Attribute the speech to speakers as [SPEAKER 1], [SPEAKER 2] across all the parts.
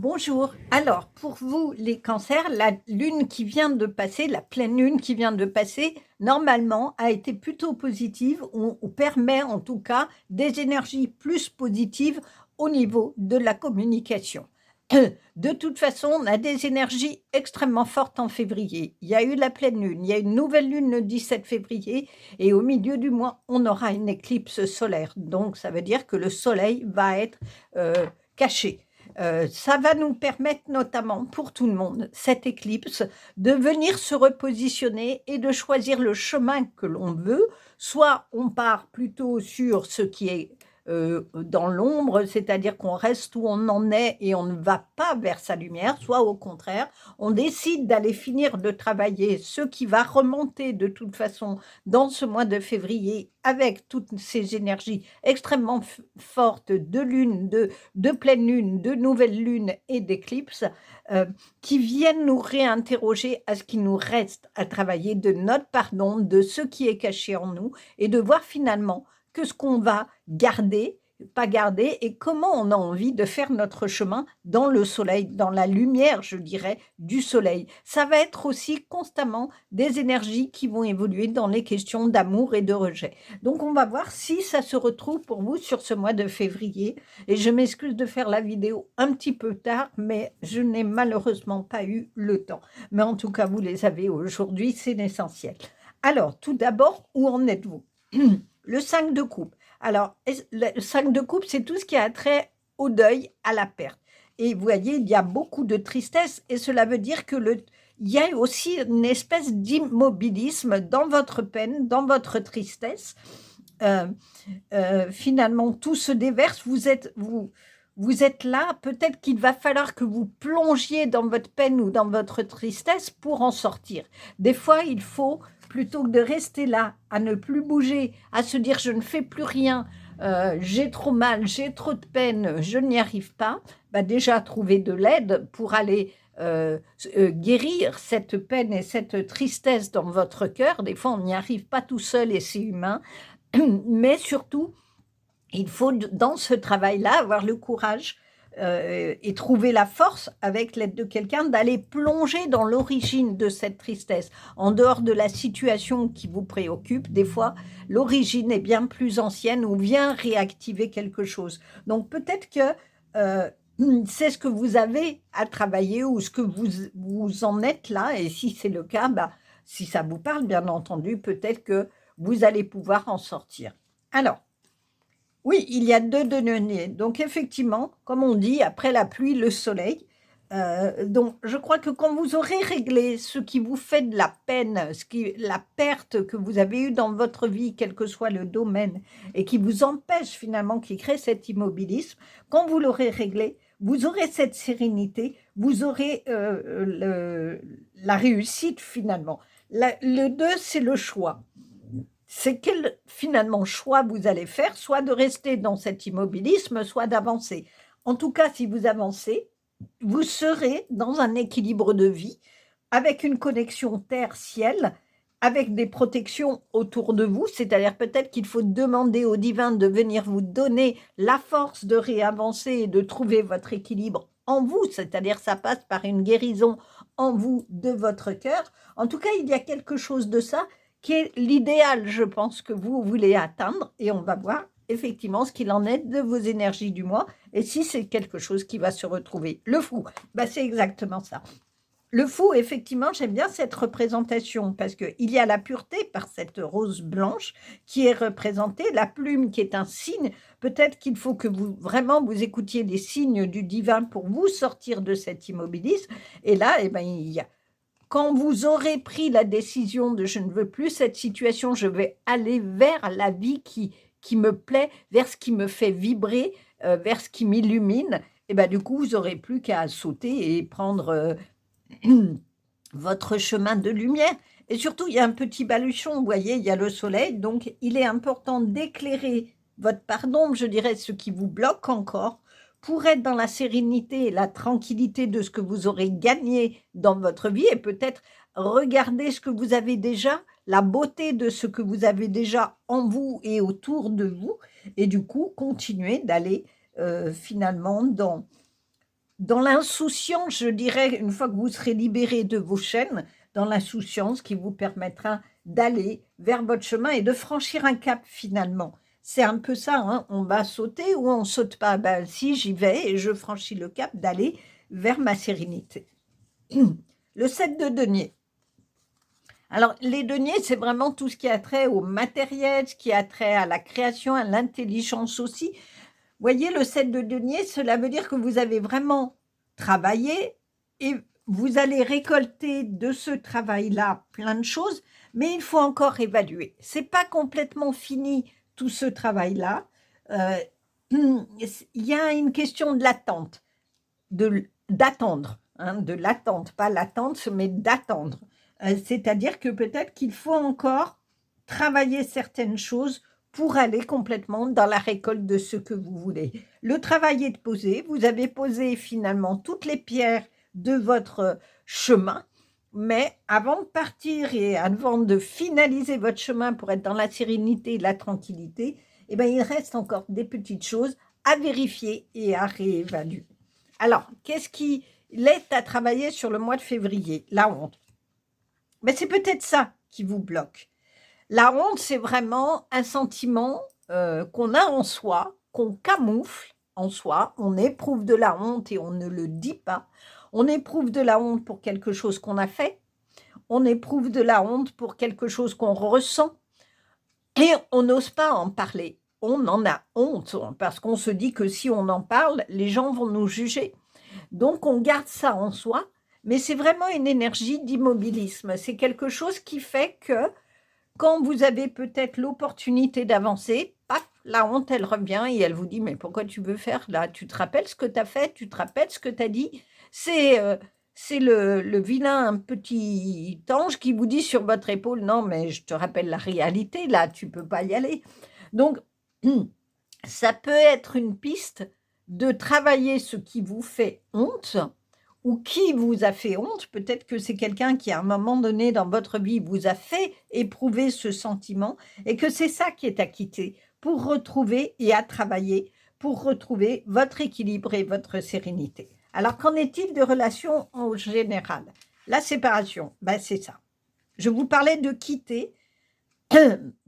[SPEAKER 1] Bonjour. Alors, pour vous, les cancers, la lune qui vient de passer, la pleine lune qui vient de passer, normalement, a été plutôt positive ou permet en tout cas des énergies plus positives au niveau de la communication. De toute façon, on a des énergies extrêmement fortes en février. Il y a eu la pleine lune, il y a une nouvelle lune le 17 février et au milieu du mois, on aura une éclipse solaire. Donc, ça veut dire que le soleil va être caché. Ça va nous permettre notamment pour tout le monde, cette éclipse, de venir se repositionner et de choisir le chemin que l'on veut. Soit on part plutôt sur ce qui est dans l'ombre, c'est-à-dire qu'on reste où on en est et on ne va pas vers sa lumière, soit au contraire, on décide d'aller finir de travailler ce qui va remonter de toute façon dans ce mois de février avec toutes ces énergies extrêmement fortes de lune, de pleine lune, de nouvelle lune et d'éclipse, euh, qui viennent nous réinterroger à ce qui nous reste à travailler de notre pardon, de ce qui est caché en nous, et de voir finalement que ce qu'on va garder, pas garder, et comment on a envie de faire notre chemin dans le soleil, dans la lumière, je dirais, du soleil. Ça va être aussi constamment des énergies qui vont évoluer dans les questions d'amour et de rejet. Donc, on va voir si ça se retrouve pour vous sur ce mois de février. Et je m'excuse de faire la vidéo un petit peu tard, mais je n'ai malheureusement pas eu le temps. Mais en tout cas, vous les avez aujourd'hui, c'est l'essentiel. Alors, tout d'abord, où en êtes-vous? Le 5 de coupe. Alors, le 5 de coupe, c'est tout ce qui a trait au deuil, à la perte. Et vous voyez, il y a beaucoup de tristesse et cela veut dire que il y a aussi une espèce d'immobilisme dans votre peine, dans votre tristesse. Euh, Finalement, tout se déverse. Vous êtes là. Peut-être qu'il va falloir que vous plongiez dans votre peine ou dans votre tristesse pour en sortir. Des fois, il faut, plutôt que de rester là, à ne plus bouger, à se dire je ne fais plus rien, j'ai trop mal, j'ai trop de peine, je n'y arrive pas, bah déjà trouver de l'aide pour aller guérir cette peine et cette tristesse dans votre cœur. Des fois, on n'y arrive pas tout seul et c'est humain. Mais surtout, il faut, dans ce travail-là, avoir le courage et trouver la force, avec l'aide de quelqu'un, d'aller plonger dans l'origine de cette tristesse. En dehors de la situation qui vous préoccupe, des fois, l'origine est bien plus ancienne ou vient réactiver quelque chose. Donc peut-être que euh, c'est ce que vous avez à travailler ou ce que vous en êtes là. Et si c'est le cas, bah, si ça vous parle, bien entendu, peut-être que vous allez pouvoir en sortir. Alors, oui, il y a deux données. Donc, effectivement, comme on dit, après la pluie, le soleil. Donc, je crois que quand vous aurez réglé ce qui vous fait de la peine, la perte que vous avez eue dans votre vie, quel que soit le domaine, et qui vous empêche finalement, qui crée cet immobilisme, quand vous l'aurez réglé, vous aurez cette sérénité, vous aurez la réussite finalement. Le 2, c'est le choix. C'est quel finalement choix vous allez faire, soit de rester dans cet immobilisme, soit d'avancer. En tout cas, si vous avancez, vous serez dans un équilibre de vie avec une connexion terre-ciel, avec des protections autour de vous, c'est-à-dire peut-être qu'il faut demander au divin de venir vous donner la force de réavancer et de trouver votre équilibre en vous, c'est-à-dire ça passe par une guérison en vous de votre cœur. En tout cas, il y a quelque chose de ça qui est l'idéal, je pense, que vous voulez atteindre, et on va voir effectivement ce qu'il en est de vos énergies du mois, et si c'est quelque chose qui va se retrouver. Le fou, bah, c'est exactement ça. Le fou, effectivement, j'aime bien cette représentation, parce qu'il y a la pureté par cette rose blanche qui est représentée, la plume qui est un signe. Peut-être qu'il faut que vous vraiment vous écoutiez les signes du divin pour vous sortir de cet immobilisme, et là, eh ben, il y a quand vous aurez pris la décision de je ne veux plus cette situation, je vais aller vers la vie qui me plaît, vers ce qui me fait vibrer, vers ce qui m'illumine, et ben du coup, vous n'aurez plus qu'à sauter et prendre votre chemin de lumière. Et surtout, il y a un petit baluchon, vous voyez, il y a le soleil, donc il est important d'éclairer votre pardon, je dirais, ce qui vous bloque encore, pour être dans la sérénité et la tranquillité de ce que vous aurez gagné dans votre vie et peut-être regarder ce que vous avez déjà, la beauté de ce que vous avez déjà en vous et autour de vous, et du coup, continuer d'aller finalement dans l'insouciance, je dirais, une fois que vous serez libéré de vos chaînes, dans l'insouciance qui vous permettra d'aller vers votre chemin et de franchir un cap finalement. C'est un peu ça, hein, on va sauter ou on saute pas. Ben, si j'y vais et je franchis le cap d'aller vers ma sérénité. Le 7 de denier. Alors, les deniers, c'est vraiment tout ce qui a trait au matériel, ce qui a trait à la création, à l'intelligence aussi. Voyez, le 7 de denier, cela veut dire que vous avez vraiment travaillé et vous allez récolter de ce travail-là plein de choses, mais il faut encore évaluer. Ce n'est pas complètement fini tout ce travail-là. Il y a une question de l'attente, d'attendre, hein, de l'attente, pas l'attente, mais d'attendre. C'est-à-dire que peut-être qu'il faut encore travailler certaines choses pour aller complètement dans la récolte de ce que vous voulez. Le travail est posé, vous avez posé finalement toutes les pierres de votre chemin, mais avant de partir et avant de finaliser votre chemin pour être dans la sérénité et la tranquillité, eh bien, il reste encore des petites choses à vérifier et à réévaluer. Alors, qu'est-ce qui l'aide à travailler sur le mois de février? La honte. Mais c'est peut-être ça qui vous bloque. La honte, c'est vraiment un sentiment qu'on a en soi, qu'on camoufle en soi. On éprouve de la honte et on ne le dit pas. On éprouve de la honte pour quelque chose qu'on a fait. On éprouve de la honte pour quelque chose qu'on ressent. Et on n'ose pas en parler. On en a honte parce qu'on se dit que si on en parle, les gens vont nous juger. Donc, on garde ça en soi, mais c'est vraiment une énergie d'immobilisme. C'est quelque chose qui fait que quand vous avez peut-être l'opportunité d'avancer, paf, la honte, elle revient et elle vous dit « Mais pourquoi tu veux faire là? Tu te rappelles ce que tu as fait? Tu te rappelles ce que tu as dit ?» C'est le vilain petit ange qui vous dit sur votre épaule « Non, mais je te rappelle la réalité, là, tu ne peux pas y aller. » Donc, ça peut être une piste de travailler ce qui vous fait honte ou qui vous a fait honte. Peut-être que c'est quelqu'un qui, à un moment donné dans votre vie, vous a fait éprouver ce sentiment et que c'est ça qui est à quitter pour retrouver et à travailler pour retrouver votre équilibre et votre sérénité. Alors, qu'en est-il de relations en général? La séparation, ben c'est ça. Je vous parlais de quitter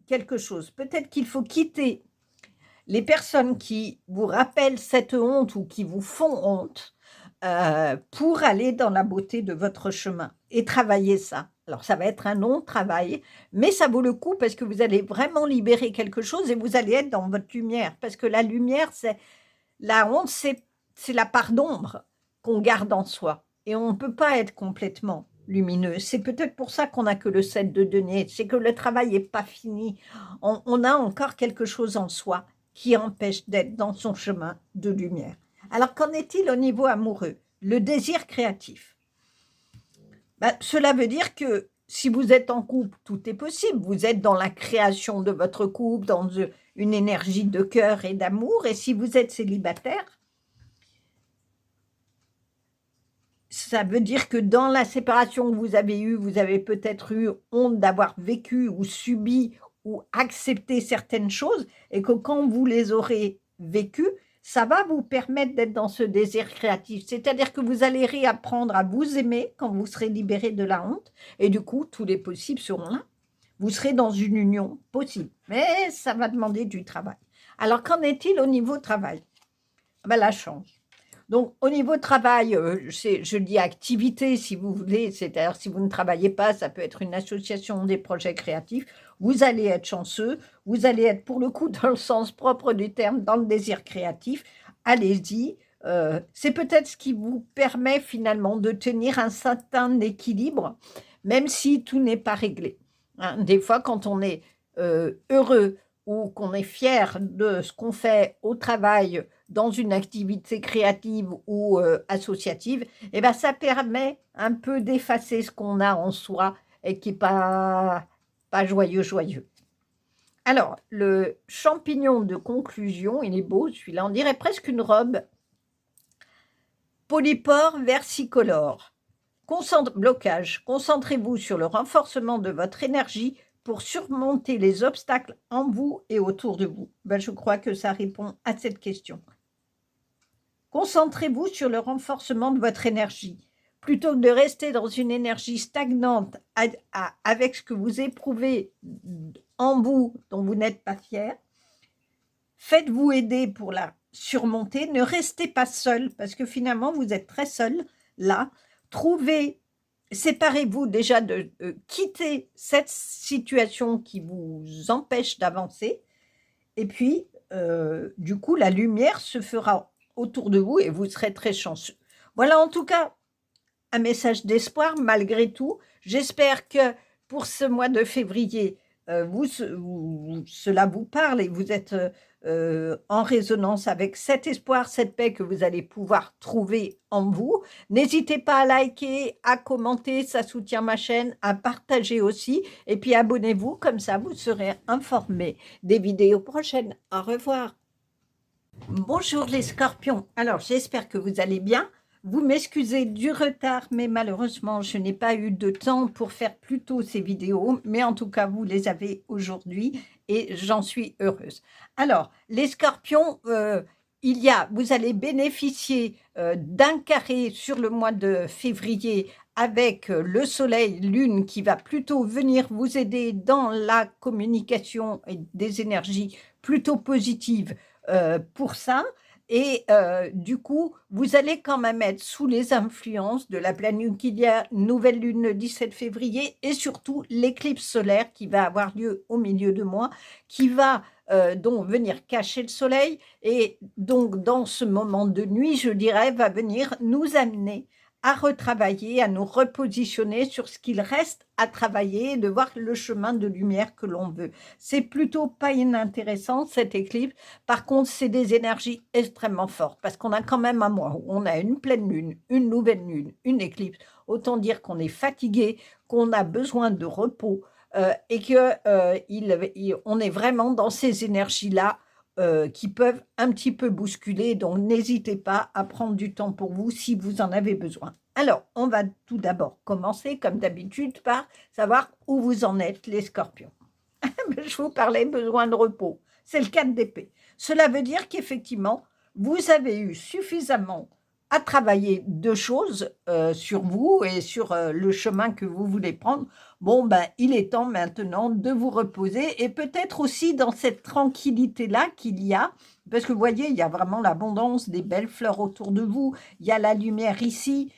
[SPEAKER 1] quelque chose. Peut-être qu'il faut quitter les personnes qui vous rappellent cette honte ou qui vous font honte pour aller dans la beauté de votre chemin et travailler ça. Alors, ça va être un long travail, mais ça vaut le coup parce que vous allez vraiment libérer quelque chose et vous allez être dans votre lumière. Parce que la lumière, c'est la honte, c'est la part d'ombre qu'on garde en soi. Et on ne peut pas être complètement lumineux. C'est peut-être pour ça qu'on n'a que le 7 de denier. C'est que le travail n'est pas fini. On a encore quelque chose en soi qui empêche d'être dans son chemin de lumière. Alors, qu'en est-il au niveau amoureux? Le désir créatif. Ben, cela veut dire que si vous êtes en couple, tout est possible. Vous êtes dans la création de votre couple, dans une énergie de cœur et d'amour. Et si vous êtes célibataire, ça veut dire que dans la séparation que vous avez eue, vous avez peut-être eu honte d'avoir vécu ou subi ou accepté certaines choses et que quand vous les aurez vécues, ça va vous permettre d'être dans ce désir créatif. C'est-à-dire que vous allez réapprendre à vous aimer quand vous serez libéré de la honte et du coup, tous les possibles seront là. Vous serez dans une union possible, mais ça va demander du travail. Alors, qu'en est-il au niveau travail? Ben, la chance. Donc, au niveau travail, je dis activité si vous voulez, c'est-à-dire si vous ne travaillez pas, ça peut être une association des projets créatifs, vous allez être chanceux, vous allez être pour le coup dans le sens propre du terme, dans le désir créatif, allez-y. C'est peut-être ce qui vous permet finalement de tenir un certain équilibre, même si tout n'est pas réglé. Hein, des fois, quand on est heureux ou qu'on est fier de ce qu'on fait au travail, dans une activité créative ou associative, eh ben, ça permet un peu d'effacer ce qu'on a en soi et qui n'est pas joyeux. Alors, le champignon de conclusion, il est beau celui-là, on dirait presque une robe. Polypore versicolore. Blocage. Concentrez-vous sur le renforcement de votre énergie pour surmonter les obstacles en vous et autour de vous. Ben, je crois que ça répond à cette question. Concentrez-vous sur le renforcement de votre énergie. Plutôt que de rester dans une énergie stagnante avec ce que vous éprouvez en vous, dont vous n'êtes pas fier, faites-vous aider pour la surmonter. Ne restez pas seul, parce que finalement, vous êtes très seul là. Séparez-vous déjà quitter cette situation qui vous empêche d'avancer. Et puis, du coup, la lumière se fera autour de vous et vous serez très chanceux. Voilà en tout cas un message d'espoir malgré tout. J'espère que pour ce mois de février, cela vous parle et vous êtes en résonance avec cet espoir, cette paix que vous allez pouvoir trouver en vous. N'hésitez pas à liker, à commenter, ça soutient ma chaîne, à partager aussi. Et puis abonnez-vous, comme ça vous serez informés des vidéos prochaines. Au revoir. Bonjour les scorpions. Alors j'espère que vous allez bien. Vous m'excusez du retard, mais malheureusement, je n'ai pas eu de temps pour faire plus tôt ces vidéos. Mais en tout cas, vous les avez aujourd'hui et j'en suis heureuse. Alors, les scorpions, vous allez bénéficier d'un carré sur le mois de février avec le soleil, lune, qui va plutôt venir vous aider dans la communication et des énergies plutôt positives pour ça. Et du coup, vous allez quand même être sous les influences de la pleine lune qu'il y a, nouvelle lune le 17 février, et surtout l'éclipse solaire qui va avoir lieu au milieu de mois, qui va donc venir cacher le soleil, et donc dans ce moment de nuit, je dirais, va venir nous amener à retravailler, à nous repositionner sur ce qu'il reste à travailler et de voir le chemin de lumière que l'on veut. C'est plutôt pas inintéressant cette éclipse. Par contre, c'est des énergies extrêmement fortes parce qu'on a quand même un mois où on a une pleine lune, une nouvelle lune, une éclipse. Autant dire qu'on est fatigué, qu'on a besoin de repos et qu'on est vraiment dans ces énergies-là qui peuvent un petit peu bousculer. Donc, n'hésitez pas à prendre du temps pour vous si vous en avez besoin. Alors, on va tout d'abord commencer, comme d'habitude, par savoir où vous en êtes, les scorpions. Je vous parlais besoin de repos. C'est le 4 d'épée. Cela veut dire qu'effectivement, vous avez eu suffisamment à travailler de choses sur vous et sur le chemin que vous voulez prendre. Bon, ben, il est temps maintenant de vous reposer et peut-être aussi dans cette tranquillité-là qu'il y a, parce que vous voyez, il y a vraiment l'abondance des belles fleurs autour de vous, il y a la lumière ici,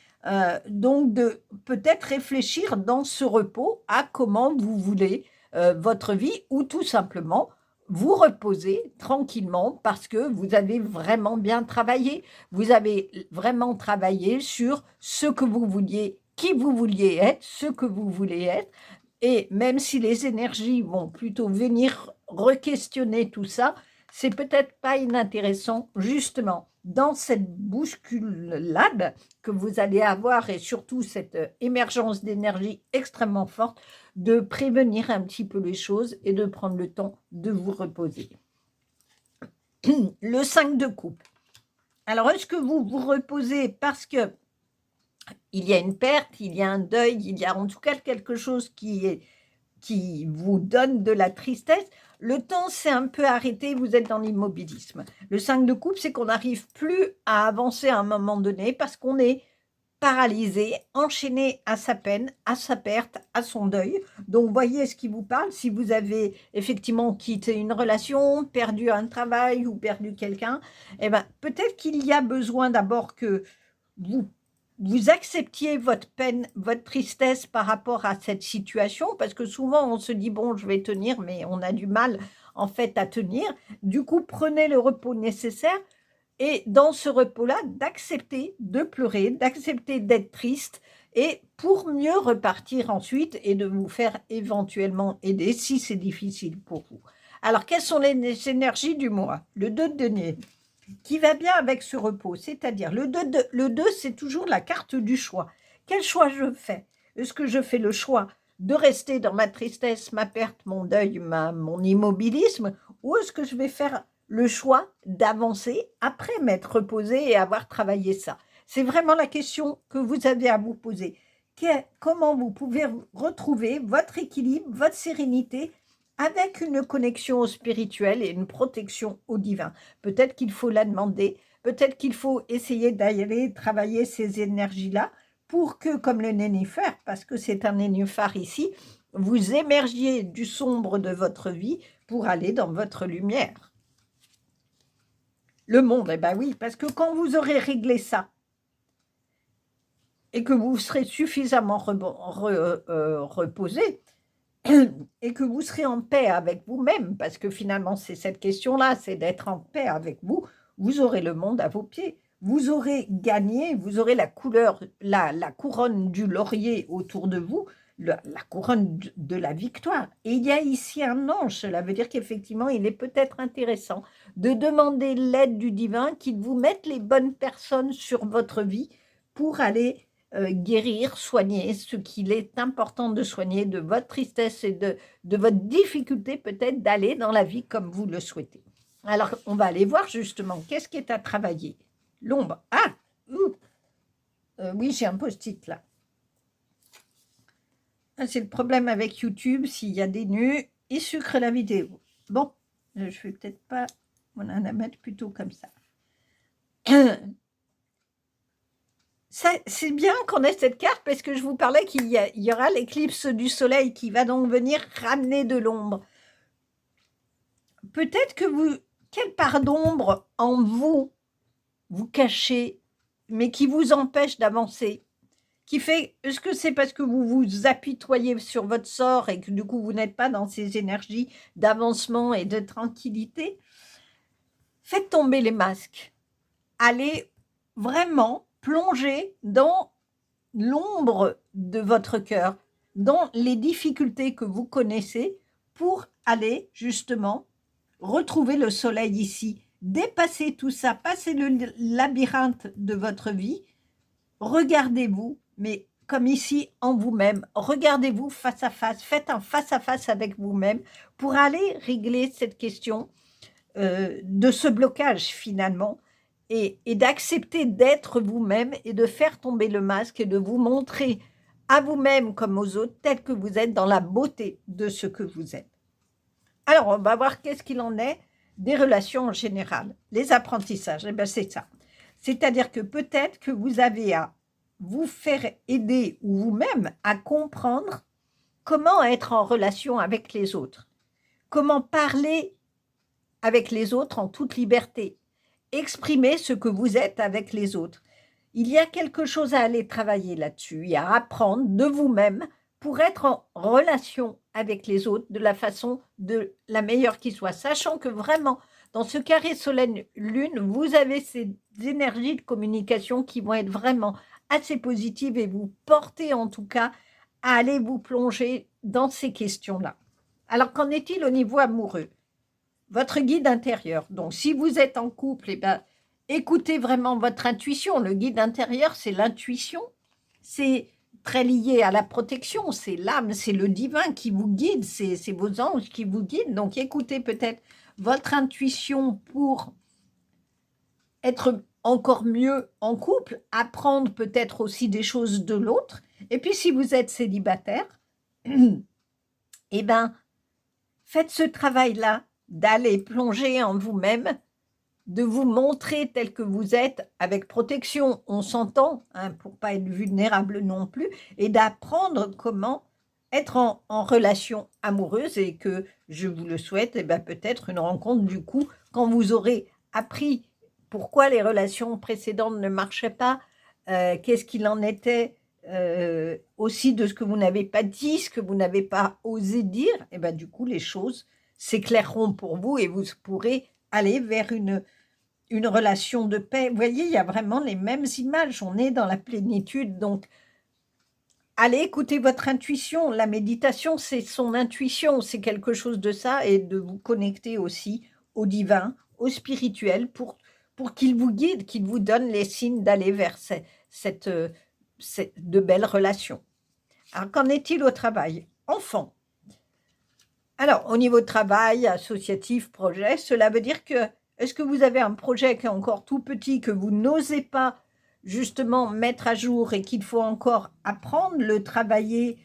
[SPEAKER 1] donc de peut-être réfléchir dans ce repos à comment vous voulez votre vie ou tout simplement vous reposer tranquillement parce que vous avez vraiment bien travaillé. Vous avez vraiment travaillé sur ce que vous vouliez, qui vous vouliez être, ce que vous voulez être. Et même si les énergies vont plutôt venir re-questionner tout ça, c'est peut-être pas inintéressant justement dans cette bousculade que vous allez avoir et surtout cette émergence d'énergie extrêmement forte, de prévenir un petit peu les choses et de prendre le temps de vous reposer. Le 5 de coupe. Alors, est-ce que vous vous reposez parce que il y a une perte, il y a un deuil, il y a en tout cas quelque chose qui vous donne de la tristesse? Le temps s'est un peu arrêté, vous êtes dans l'immobilisme. Le 5 de coupe, c'est qu'on n'arrive plus à avancer à un moment donné parce qu'on est paralysé, enchaîné à sa peine, à sa perte, à son deuil. Donc, voyez ce qui vous parle. Si vous avez effectivement quitté une relation, perdu un travail ou perdu quelqu'un, eh ben, peut-être qu'il y a besoin d'abord que vous acceptiez votre peine, votre tristesse par rapport à cette situation, parce que souvent on se dit, bon, je vais tenir, mais on a du mal en fait à tenir. Du coup, prenez le repos nécessaire. Et dans ce repos-là, d'accepter de pleurer, d'accepter d'être triste, et pour mieux repartir ensuite et de vous faire éventuellement aider si c'est difficile pour vous. Alors, quelles sont les énergies du mois? Le 2 de denier, qui va bien avec ce repos, c'est-à-dire le 2, c'est toujours la carte du choix. Quel choix je fais? Est-ce que je fais le choix de rester dans ma tristesse, ma perte, mon deuil, mon immobilisme, ou est-ce que je vais faire le choix d'avancer après m'être reposé et avoir travaillé ça? C'est vraiment la question que vous avez à vous poser. Comment vous pouvez retrouver votre équilibre, votre sérénité avec une connexion au spirituel et une protection au divin? Peut-être qu'il faut la demander peut-être qu'il faut essayer d'aller travailler ces énergies-là pour que, comme le nénuphar, parce que c'est un nénuphar ici, vous émergiez du sombre de votre vie pour aller dans votre lumière. Le monde, eh bien oui, parce que quand vous aurez réglé ça, et que vous serez suffisamment reposé, et que vous serez en paix avec vous-même, parce que finalement c'est cette question-là, c'est d'être en paix avec vous, vous aurez le monde à vos pieds. Vous aurez gagné, vous aurez la couronne du laurier autour de vous, la couronne de la victoire. Et il y a ici un ange, cela veut dire qu'effectivement il est peut-être intéressant de demander l'aide du divin, qu'il vous mette les bonnes personnes sur votre vie pour aller guérir, soigner ce qu'il est important de soigner, de votre tristesse et de votre difficulté peut-être d'aller dans la vie comme vous le souhaitez. Alors, on va aller voir justement qu'est-ce qui est à travailler. L'ombre. Ah oui, j'ai un post-it là. Ah, c'est le problème avec YouTube, s'il y a des nus, il sucre la vidéo. Bon, je vais peut-être pas... On va la mettre plutôt comme ça. C'est bien qu'on ait cette carte parce que je vous parlais qu'il y aura l'éclipse du soleil qui va donc venir ramener de l'ombre. Peut-être que quelle part d'ombre en vous cachez, mais qui vous empêche d'avancer, qui fait, est-ce que c'est parce que vous vous apitoyez sur votre sort et que du coup vous n'êtes pas dans ces énergies d'avancement et de tranquillité? Faites tomber les masques. Allez vraiment plonger dans l'ombre de votre cœur, dans les difficultés que vous connaissez pour aller justement retrouver le soleil ici, dépasser tout ça, passer le labyrinthe de votre vie, regardez-vous, mais comme ici en vous-même, regardez-vous face à face, faites un face-à-face avec vous-même pour aller régler cette question de ce blocage finalement, et d'accepter d'être vous-même et de faire tomber le masque et de vous montrer à vous-même comme aux autres tel que vous êtes dans la beauté de ce que vous êtes. Alors, on va voir qu'est-ce qu'il en est des relations en général. Les apprentissages, eh bien c'est ça. C'est-à-dire que peut-être que vous avez à vous faire aider ou vous-même à comprendre comment être en relation avec les autres, comment parler avec les autres en toute liberté, exprimer ce que vous êtes avec les autres. Il y a quelque chose à aller travailler là-dessus, et à apprendre de vous-même pour être en relation avec les autres de la façon de la meilleure qui soit, sachant que vraiment, dans ce carré soleil-lune, vous avez ces énergies de communication qui vont être vraiment assez positives et vous porter en tout cas à aller vous plonger dans ces questions-là. Alors, qu'en est-il au niveau amoureux? Votre guide intérieur. Donc, si vous êtes en couple, eh ben, écoutez vraiment votre intuition. Le guide intérieur, c'est l'intuition. C'est très lié à la protection. C'est l'âme, c'est le divin qui vous guide. C'est vos anges qui vous guident. Donc, écoutez peut-être votre intuition pour être encore mieux en couple, apprendre peut-être aussi des choses de l'autre. Et puis, si vous êtes célibataire, eh ben, faites ce travail-là d'aller plonger en vous-même, de vous montrer tel que vous êtes, avec protection, on s'entend, hein, pour ne pas être vulnérable non plus, et d'apprendre comment être en relation amoureuse, et que, je vous le souhaite, eh ben, peut-être une rencontre du coup, quand vous aurez appris pourquoi les relations précédentes ne marchaient pas, qu'est-ce qu'il en était, aussi de ce que vous n'avez pas dit, ce que vous n'avez pas osé dire, et ben, du coup, les choses s'éclaireront pour vous et vous pourrez aller vers une relation de paix. Vous voyez, il y a vraiment les mêmes images. On est dans la plénitude. Donc, allez écouter votre intuition. La méditation, c'est son intuition. C'est quelque chose de ça, et de vous connecter aussi au divin, au spirituel, pour qu'il vous guide, qu'il vous donne les signes d'aller vers de belles relations. Alors, qu'en est-il au travail? Enfant. Alors, au niveau de travail, associatif, projet, cela veut dire que, est-ce que vous avez un projet qui est encore tout petit, que vous n'osez pas justement mettre à jour et qu'il faut encore apprendre, le travailler,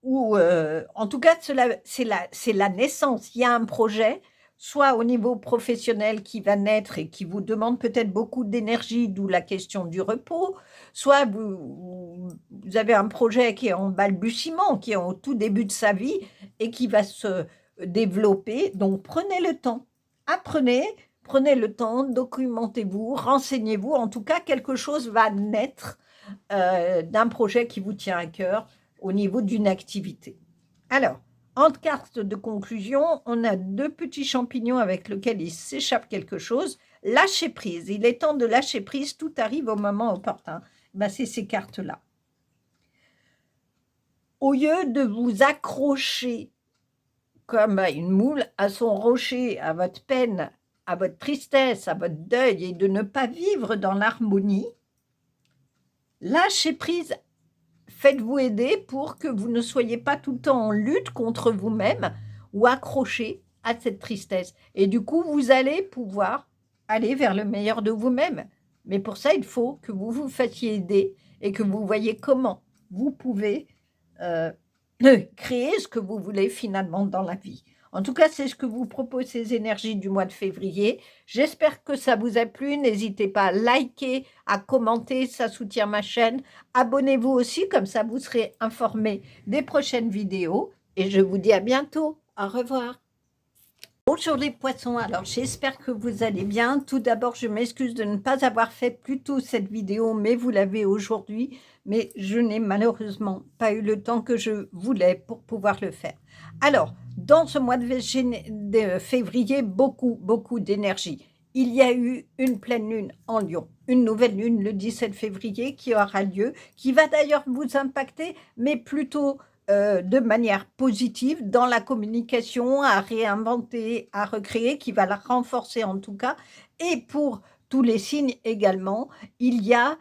[SPEAKER 1] ou en tout cas, c'est la naissance. Il y a un projet, soit au niveau professionnel qui va naître et qui vous demande peut-être beaucoup d'énergie, d'où la question du repos, soit vous avez un projet qui est en balbutiement, qui est au tout début de sa vie et qui va se développer. Donc prenez le temps, apprenez, prenez le temps, documentez-vous, renseignez-vous. En tout cas, quelque chose va naître d'un projet qui vous tient à cœur au niveau d'une activité. Alors, en carte de conclusion, on a 2 petits champignons avec lesquels il s'échappe quelque chose. Lâcher prise. Il est temps de lâcher prise. Tout arrive au moment opportun. Ben, c'est ces cartes-là. Au lieu de vous accrocher comme une moule à son rocher, à votre peine, à votre tristesse, à votre deuil et de ne pas vivre dans l'harmonie, lâchez prise. Faites-vous aider pour que vous ne soyez pas tout le temps en lutte contre vous-même ou accroché à cette tristesse. Et du coup, vous allez pouvoir aller vers le meilleur de vous-même. Mais pour ça, il faut que vous vous fassiez aider et que vous voyez comment vous pouvez créer ce que vous voulez finalement dans la vie. En tout cas, c'est ce que vous proposent ces énergies du mois de février. J'espère que ça vous a plu. N'hésitez pas à liker, à commenter, ça soutient ma chaîne. Abonnez-vous aussi, comme ça vous serez informé des prochaines vidéos. Et je vous dis à bientôt. Au revoir. Bonjour les poissons, alors j'espère que vous allez bien. Tout d'abord, je m'excuse de ne pas avoir fait plus tôt cette vidéo, mais vous l'avez aujourd'hui. Mais je n'ai malheureusement pas eu le temps que je voulais pour pouvoir le faire. Alors, dans ce mois de février, beaucoup d'énergie. Il y a eu une pleine lune en Lion, une nouvelle lune le 17 février qui aura lieu, qui va d'ailleurs vous impacter, mais plutôt de manière positive dans la communication, à réinventer, à recréer, qui va la renforcer en tout cas. Et pour tous les signes également, il y a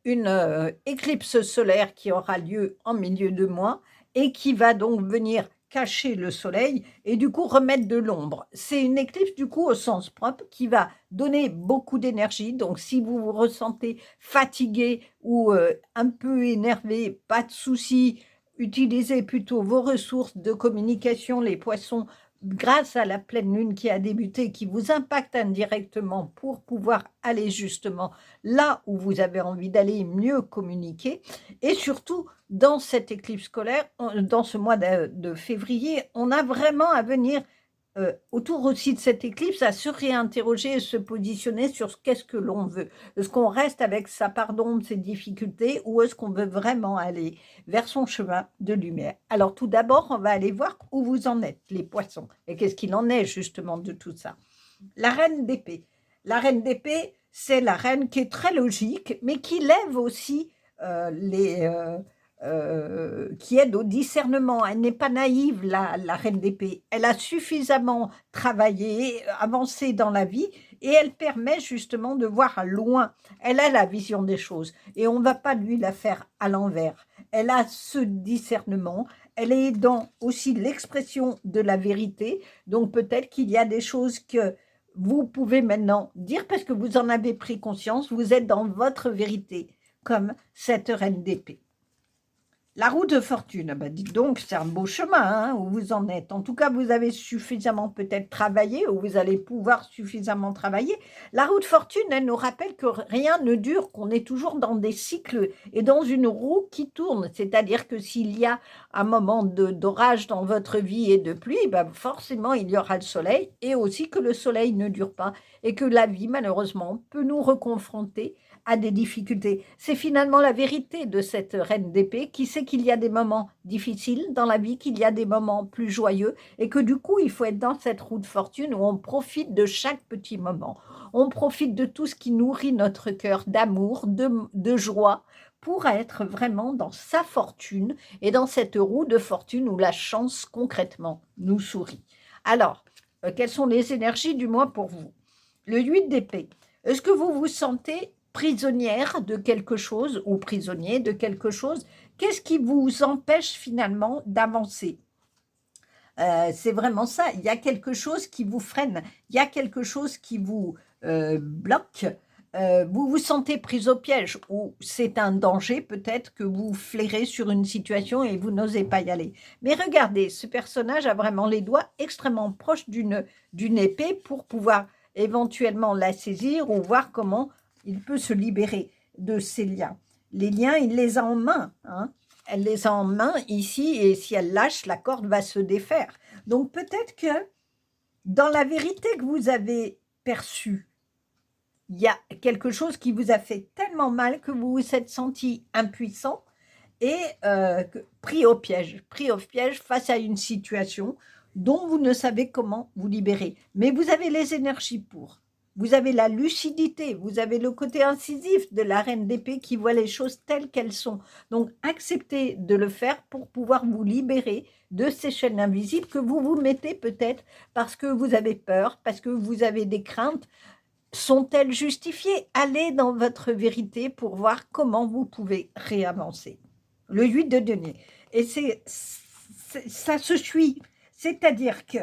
[SPEAKER 1] une éclipse solaire qui aura lieu en milieu de mois et qui va donc venir cacher le soleil et du coup remettre de l'ombre. C'est une éclipse du coup au sens propre qui va donner beaucoup d'énergie. Donc si vous vous ressentez fatigué ou un peu énervé, pas de souci, utilisez plutôt vos ressources de communication, les poissons, grâce à la pleine lune qui a débuté, qui vous impacte indirectement pour pouvoir aller justement là où vous avez envie d'aller, mieux communiquer. Et surtout, dans cette éclipse scolaire, dans ce mois de février, on a vraiment à venir autour aussi de cette éclipse, à se réinterroger et se positionner sur qu'est-ce que l'on veut. Est-ce qu'on reste avec sa part d'ombre, ses difficultés, ou est-ce qu'on veut vraiment aller vers son chemin de lumière? Alors tout d'abord, on va aller voir où vous en êtes, les poissons, et qu'est-ce qu'il en est justement de tout ça. La reine d'épée. La reine d'épée, c'est la reine qui est très logique, mais qui lève aussi qui aide au discernement. Elle n'est pas naïve, la reine d'épée. Elle a suffisamment travaillé, avancé dans la vie, et elle permet justement de voir loin. Elle a la vision des choses, et on ne va pas lui la faire à l'envers. Elle a ce discernement. Elle est dans aussi l'expression de la vérité. Donc peut-être qu'il y a des choses que vous pouvez maintenant dire parce que vous en avez pris conscience. Vous êtes dans votre vérité, comme cette reine d'épée. La roue de fortune, bah dites donc, c'est un beau chemin hein, où vous en êtes. En tout cas, vous avez suffisamment peut-être travaillé, ou vous allez pouvoir suffisamment travailler. La roue de fortune, elle nous rappelle que rien ne dure, qu'on est toujours dans des cycles et dans une roue qui tourne. C'est-à-dire que s'il y a un moment d'orage dans votre vie et de pluie, bah forcément, il y aura le soleil, et aussi que le soleil ne dure pas, et que la vie, malheureusement, peut nous reconfronter à des difficultés. C'est finalement la vérité de cette reine d'épée qui sait qu'il y a des moments difficiles dans la vie, qu'il y a des moments plus joyeux et que du coup, il faut être dans cette roue de fortune où on profite de chaque petit moment. On profite de tout ce qui nourrit notre cœur d'amour, de joie pour être vraiment dans sa fortune et dans cette roue de fortune où la chance concrètement nous sourit. Alors, quelles sont les énergies du mois pour vous? Le 8 d'épée. Est-ce que vous vous sentez prisonnière de quelque chose ou prisonnier de quelque chose? Qu'est-ce qui vous empêche finalement d'avancer? C'est vraiment ça, il y a quelque chose qui vous freine, il y a quelque chose qui vous bloque, vous vous sentez prise au piège ou c'est un danger peut-être que vous flairez sur une situation et vous n'osez pas y aller. Mais regardez, ce personnage a vraiment les doigts extrêmement proches d'une épée pour pouvoir éventuellement la saisir ou voir comment il peut se libérer de ces liens. Les liens, il les a en main, hein. Elle les a en main ici et si elle lâche, la corde va se défaire. Donc peut-être que dans la vérité que vous avez perçue, il y a quelque chose qui vous a fait tellement mal que vous vous êtes senti impuissant et pris au piège face à une situation dont vous ne savez comment vous libérer. Mais vous avez les énergies pour. Vous avez la lucidité, vous avez le côté incisif de la reine d'épée qui voit les choses telles qu'elles sont. Donc, acceptez de le faire pour pouvoir vous libérer de ces chaînes invisibles que vous vous mettez peut-être parce que vous avez peur, parce que vous avez des craintes. Sont-elles justifiées? Allez dans votre vérité pour voir comment vous pouvez réavancer. Le 8 de denier. Et ça se suit. C'est-à-dire que,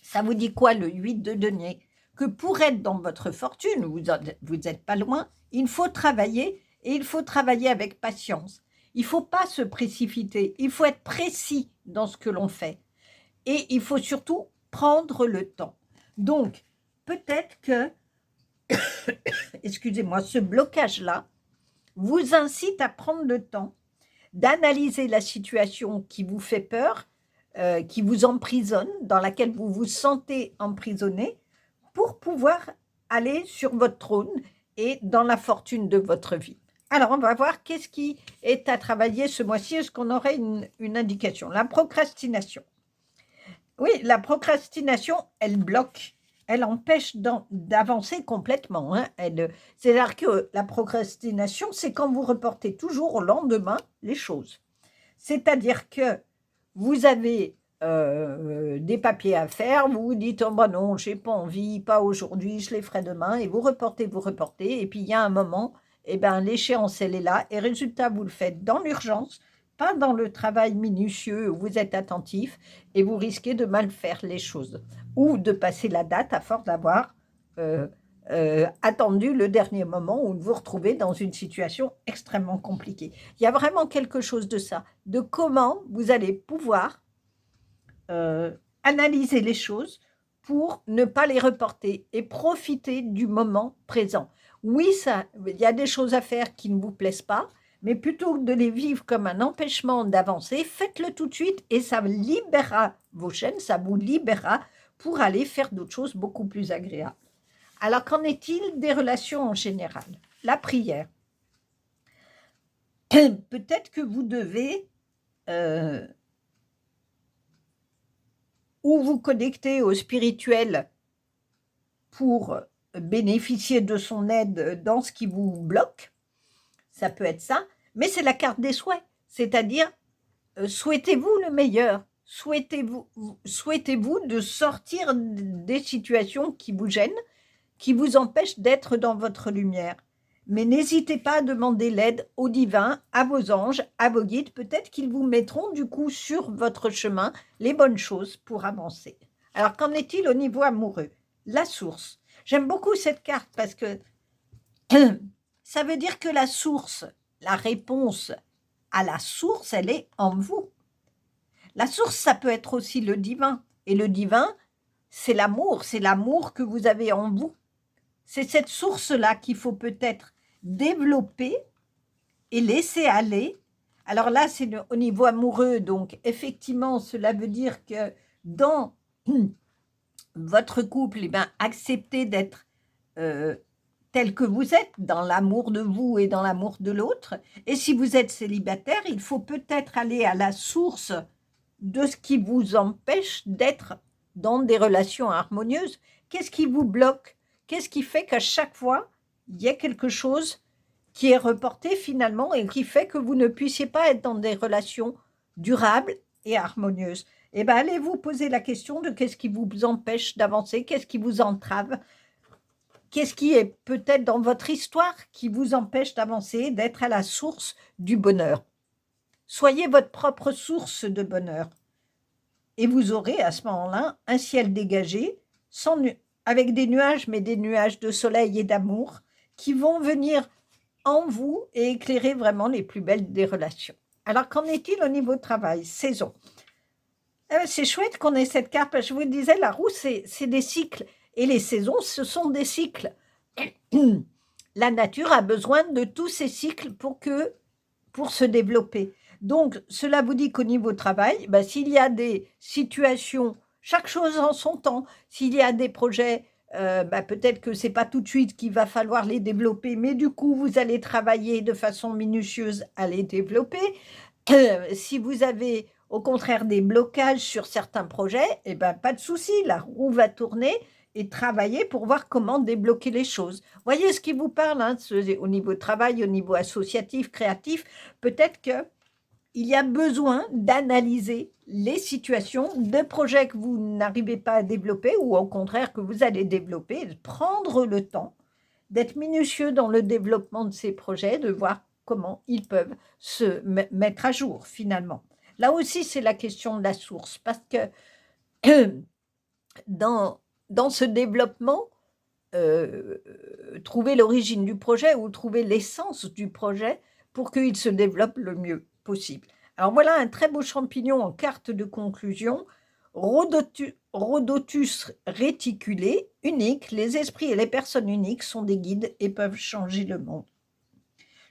[SPEAKER 1] ça vous dit quoi le 8 de denier? Que pour être dans votre fortune, vous n'êtes pas loin, il faut travailler et il faut travailler avec patience. Il ne faut pas se précipiter, il faut être précis dans ce que l'on fait. Et il faut surtout prendre le temps. Donc, peut-être que, excusez-moi, ce blocage-là vous incite à prendre le temps d'analyser la situation qui vous fait peur, qui vous emprisonne, dans laquelle vous vous sentez emprisonné, pour pouvoir aller sur votre trône et dans la fortune de votre vie. Alors, on va voir qu'est-ce qui est à travailler ce mois-ci. Est-ce qu'on aurait une indication? La procrastination. Oui, la procrastination, elle bloque, elle empêche d'avancer complètement, hein. C'est-à-dire que la procrastination, c'est quand vous reportez toujours au lendemain les choses. C'est-à-dire que vous avez des papiers à faire, vous vous dites « Oh ben non, j'ai pas envie, pas aujourd'hui, je les ferai demain » et vous reportez, et puis il y a un moment, eh ben, l'échéance, elle est là, et résultat, vous le faites dans l'urgence, pas dans le travail minutieux où vous êtes attentif, et vous risquez de mal faire les choses, ou de passer la date à force d'avoir attendu le dernier moment ou de vous retrouver dans une situation extrêmement compliquée. Il y a vraiment quelque chose de ça, de comment vous allez pouvoir analyser les choses pour ne pas les reporter et profiter du moment présent. Oui, il y a des choses à faire qui ne vous plaisent pas, mais plutôt que de les vivre comme un empêchement d'avancer, faites-le tout de suite et ça libérera vos chaînes, ça vous libérera pour aller faire d'autres choses beaucoup plus agréables. Alors, qu'en est-il des relations en général? La prière. Peut-être que vous devez ou vous connecter au spirituel pour bénéficier de son aide dans ce qui vous bloque, ça peut être ça, mais c'est la carte des souhaits, c'est-à-dire souhaitez-vous le meilleur, souhaitez-vous de sortir des situations qui vous gênent, qui vous empêchent d'être dans votre lumière. Mais n'hésitez pas à demander l'aide au divin, à vos anges, à vos guides. Peut-être qu'ils vous mettront du coup sur votre chemin les bonnes choses pour avancer. Alors, qu'en est-il au niveau amoureux? La source. J'aime beaucoup cette carte parce que ça veut dire que la source, la réponse à la source, elle est en vous. La source, ça peut être aussi le divin. Et le divin, c'est l'amour que vous avez en vous. C'est cette source-là qu'il faut peut-être développer et laisser aller. Alors là, c'est au niveau amoureux, donc effectivement, cela veut dire que dans votre couple, eh ben, acceptez d'être tel que vous êtes, dans l'amour de vous et dans l'amour de l'autre. Et si vous êtes célibataire, il faut peut-être aller à la source de ce qui vous empêche d'être dans des relations harmonieuses. Qu'est-ce qui vous bloque? Qu'est-ce qui fait qu'à chaque fois, il y a quelque chose qui est reporté finalement et qui fait que vous ne puissiez pas être dans des relations durables et harmonieuses? Eh bien, allez vous poser la question de qu'est-ce qui vous empêche d'avancer, qu'est-ce qui vous entrave, qu'est-ce qui est peut-être dans votre histoire qui vous empêche d'avancer, d'être à la source du bonheur. Soyez votre propre source de bonheur. Et vous aurez à ce moment-là un ciel dégagé, sans avec des nuages, mais des nuages de soleil et d'amour qui vont venir en vous et éclairer vraiment les plus belles des relations. Alors, qu'en est-il au niveau travail? Saison. C'est chouette qu'on ait cette carte, parce que je vous disais, la roue, c'est des cycles. Et les saisons, ce sont des cycles. La nature a besoin de tous ces cycles pour se développer. Donc, cela vous dit qu'au niveau travail, s'il y a des situations, chaque chose en son temps, s'il y a des projets, peut-être que ce n'est pas tout de suite qu'il va falloir les développer, mais du coup, vous allez travailler de façon minutieuse à les développer. Si vous avez au contraire des blocages sur certains projets, pas de souci, la roue va tourner et travailler pour voir comment débloquer les choses. Voyez ce qui vous parle, hein, au niveau travail, au niveau associatif, créatif, peut-être qu'il y a besoin d'analyser les situations de projets que vous n'arrivez pas à développer ou au contraire que vous allez développer, de prendre le temps d'être minutieux dans le développement de ces projets, de voir comment ils peuvent se mettre à jour finalement. Là aussi, c'est la question de la source, parce que dans ce développement, trouver l'origine du projet ou trouver l'essence du projet pour qu'il se développe le mieux possible. Alors voilà un très beau champignon en carte de conclusion, Rhodotus réticulé, unique. Les esprits et les personnes uniques sont des guides et peuvent changer le monde.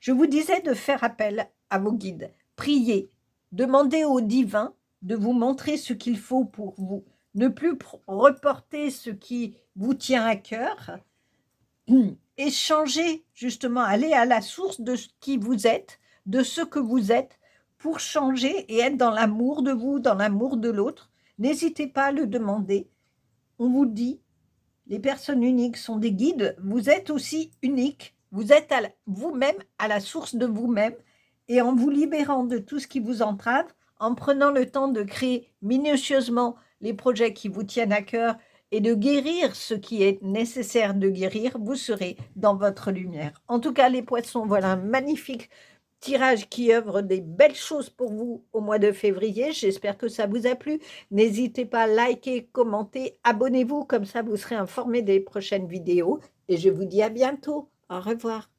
[SPEAKER 1] Je vous disais de faire appel à vos guides, priez, demandez au divin de vous montrer ce qu'il faut pour vous, ne plus reporter ce qui vous tient à cœur et changer justement, aller à la source de ce qui vous êtes, de ce que vous êtes, pour changer et être dans l'amour de vous, dans l'amour de l'autre. N'hésitez pas à le demander. On vous dit, les personnes uniques sont des guides, vous êtes aussi uniques, vous êtes vous-même à la source de vous-même, et en vous libérant de tout ce qui vous entrave, en prenant le temps de créer minutieusement les projets qui vous tiennent à cœur et de guérir ce qui est nécessaire de guérir, vous serez dans votre lumière. En tout cas, les poissons, voilà un magnifique tirage qui œuvre des belles choses pour vous au mois de février. J'espère que ça vous a plu. N'hésitez pas à liker, commenter, abonnez-vous, comme ça vous serez informés des prochaines vidéos. Et je vous dis à bientôt. Au revoir.